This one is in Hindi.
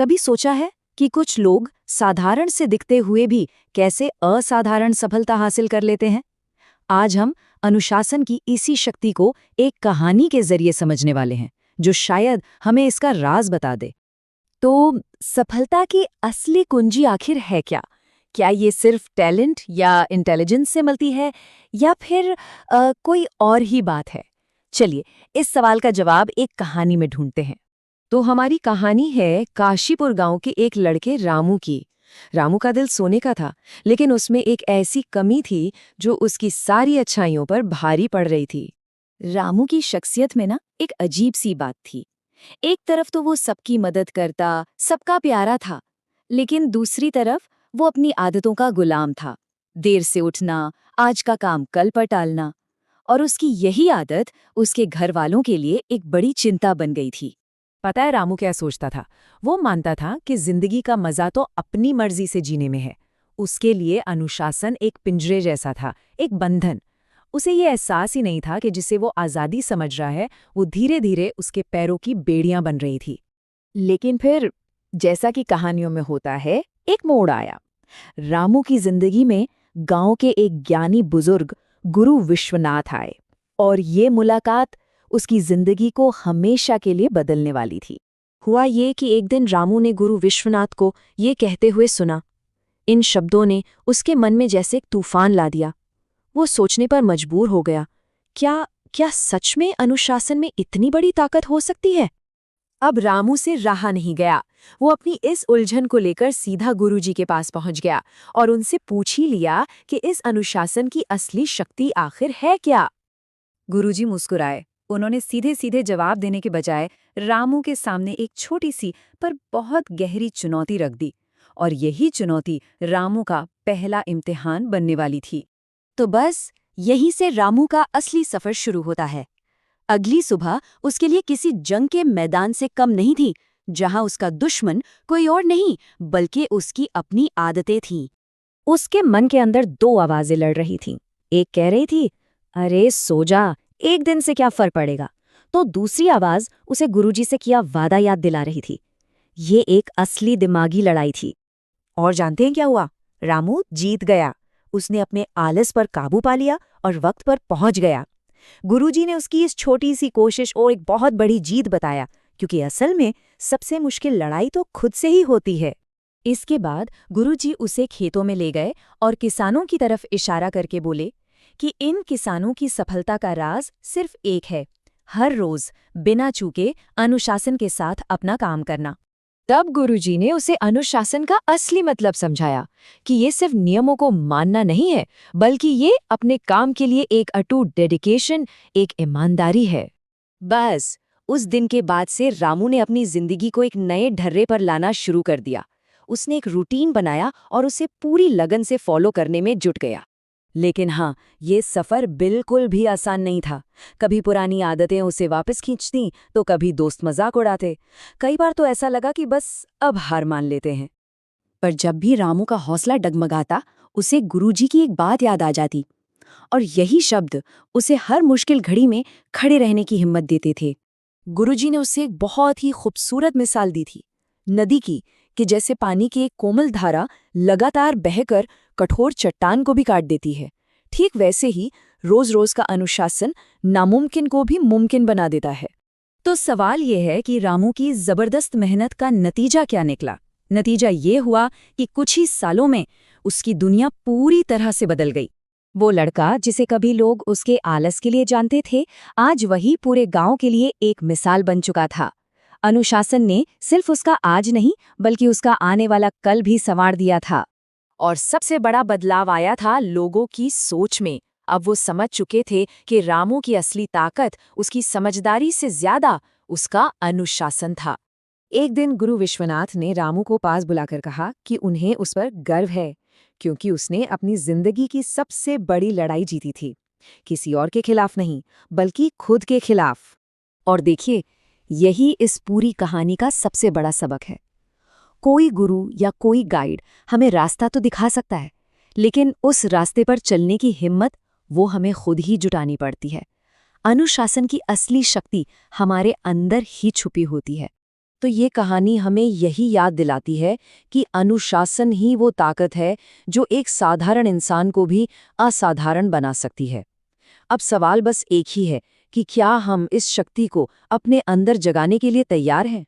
कभी सोचा है कि कुछ लोग साधारण से दिखते हुए भी कैसे असाधारण सफलता हासिल कर लेते हैं? आज हम अनुशासन की इसी शक्ति को एक कहानी के जरिए समझने वाले हैं, जो शायद हमें इसका राज बता दे। तो सफलता की असली कुंजी आखिर है क्या? क्या ये सिर्फ टैलेंट या इंटेलिजेंस से मिलती है, या फिर कोई और ही बात है? चलिए, इस सवाल का जवाब एक कहानी में ढूंढते हैं। तो हमारी कहानी है काशीपुर गांव के एक लड़के रामू की। रामू का दिल सोने का था, लेकिन उसमें एक ऐसी कमी थी जो उसकी सारी अच्छाइयों पर भारी पड़ रही थी। रामू की शख्सियत में ना एक अजीब सी बात थी। एक तरफ तो वो सबकी मदद करता, सबका प्यारा था, लेकिन दूसरी तरफ वो अपनी आदतों का गुलाम था। देर से उठना, आज का काम कल पर टालना, और उसकी यही आदत उसके घर वालों के लिए एक बड़ी चिंता बन गई थी। पता है रामू क्या सोचता था? वो मानता था कि जिंदगी का मजा तो अपनी मर्जी से जीने में है। उसके लिए अनुशासन एक पिंजरे जैसा था, एक बंधन। उसे ये एहसास ही नहीं था कि जिसे वो आज़ादी समझ रहा है, वो धीरे धीरे उसके पैरों की बेड़ियां बन रही थी। लेकिन फिर, जैसा कि कहानियों में होता है, एक मोड़ आया। रामू की जिंदगी में गांव के एक ज्ञानी बुजुर्ग गुरु विश्वनाथ आए, और ये मुलाकात उसकी जिंदगी को हमेशा के लिए बदलने वाली थी। हुआ ये कि एक दिन रामू ने गुरु विश्वनाथ को ये कहते हुए सुना। इन शब्दों ने उसके मन में जैसे एक तूफान ला दिया। वो सोचने पर मजबूर हो गया, क्या सच में अनुशासन में इतनी बड़ी ताकत हो सकती है? अब रामू से रहा नहीं गया। वो अपनी इस उलझन को लेकर सीधा गुरुजी के पास पहुंच गया और उनसे पूछ ही लिया कि इस अनुशासन की असली शक्ति आखिर है क्या। गुरुजी मुस्कुराए। उन्होंने सीधे सीधे जवाब देने के बजाय रामू के सामने एक छोटी सी पर बहुत गहरी चुनौती रख दी, और यही चुनौती रामू का पहला इम्तिहान बनने वाली थी। तो बस यहीं से रामू का असली सफर शुरू होता है। अगली सुबह उसके लिए किसी जंग के मैदान से कम नहीं थी, जहां उसका दुश्मन कोई और नहीं बल्कि उसकी अपनी आदतें थीं। उसके मन के अंदर दो आवाजें लड़ रही थीं। एक कह रही थी, अरे सो जा, एक दिन से क्या फर्क पड़ेगा। तो दूसरी आवाज उसे गुरुजी से किया वादा याद दिला रही थी। ये एक असली दिमागी लड़ाई थी। और जानते हैं क्या हुआ? रामू जीत गया। उसने अपने आलस पर काबू पा लिया और वक्त पर पहुंच गया। गुरुजी ने उसकी इस छोटी सी कोशिश और एक बहुत बड़ी जीत बताया, क्योंकि असल में सबसे मुश्किल लड़ाई तो खुद से ही होती है। इसके बाद गुरुजी उसे खेतों में ले गए और किसानों की तरफ इशारा करके बोले कि इन किसानों की सफलता का राज सिर्फ एक है, हर रोज बिना चूके अनुशासन के साथ अपना काम करना। तब गुरुजी ने उसे अनुशासन का असली मतलब समझाया कि ये सिर्फ नियमों को मानना नहीं है, बल्कि ये अपने काम के लिए एक अटूट डेडिकेशन, एक ईमानदारी है। बस उस दिन के बाद से रामू ने अपनी जिंदगी को एक नए ढर्रे पर लाना शुरू कर दिया। उसने एक रूटीन बनाया और उसे पूरी लगन से फॉलो करने में जुट गया। लेकिन हाँ, ये सफर बिल्कुल भी आसान नहीं था। कभी पुरानी आदतें उसे वापस खींचती, तो कभी दोस्त मजाक उड़ाते। कई बार तो ऐसा लगा कि बस अब हार मान लेते हैं। पर जब भी रामू का हौसला डगमगाता, उसे गुरुजी की एक बात याद आ जाती, और यही शब्द उसे हर मुश्किल घड़ी में खड़े रहने की हिम्मत देते थे। गुरुजी ने उसे एक बहुत ही खूबसूरत मिसाल दी थी, नदी की, कि जैसे पानी की एक कोमल धारा लगातार बहकर कठोर चट्टान को भी काट देती है, ठीक वैसे ही रोज रोज का अनुशासन नामुमकिन को भी मुमकिन बना देता है। तो सवाल ये है कि रामू की जबरदस्त मेहनत का नतीजा क्या निकला? नतीजा ये हुआ कि कुछ ही सालों में उसकी दुनिया पूरी तरह से बदल गई। वो लड़का जिसे कभी लोग उसके आलस के लिए जानते थे, आज वही पूरे गांव के लिए एक मिसाल बन चुका था। अनुशासन ने सिर्फ उसका आज नहीं, बल्कि उसका आने वाला कल भी संवार दिया था। और सबसे बड़ा बदलाव आया था लोगों की सोच में। अब वो समझ चुके थे कि रामू की असली ताकत उसकी समझदारी से ज्यादा उसका अनुशासन था। एक दिन गुरु विश्वनाथ ने रामू को पास बुलाकर कहा कि उन्हें उस पर गर्व है, क्योंकि उसने अपनी जिंदगी की सबसे बड़ी लड़ाई जीती थी, किसी और के खिलाफ नहीं, बल्कि खुद के खिलाफ। और देखिए, यही इस पूरी कहानी का सबसे बड़ा सबक है। कोई गुरु या कोई गाइड हमें रास्ता तो दिखा सकता है, लेकिन उस रास्ते पर चलने की हिम्मत वो हमें खुद ही जुटानी पड़ती है। अनुशासन की असली शक्ति हमारे अंदर ही छुपी होती है। तो ये कहानी हमें यही याद दिलाती है कि अनुशासन ही वो ताकत है जो एक साधारण इंसान को भी असाधारण बना सकती है। अब सवाल बस एक ही है कि क्या हम इस शक्ति को अपने अंदर जगाने के लिए तैयार हैं?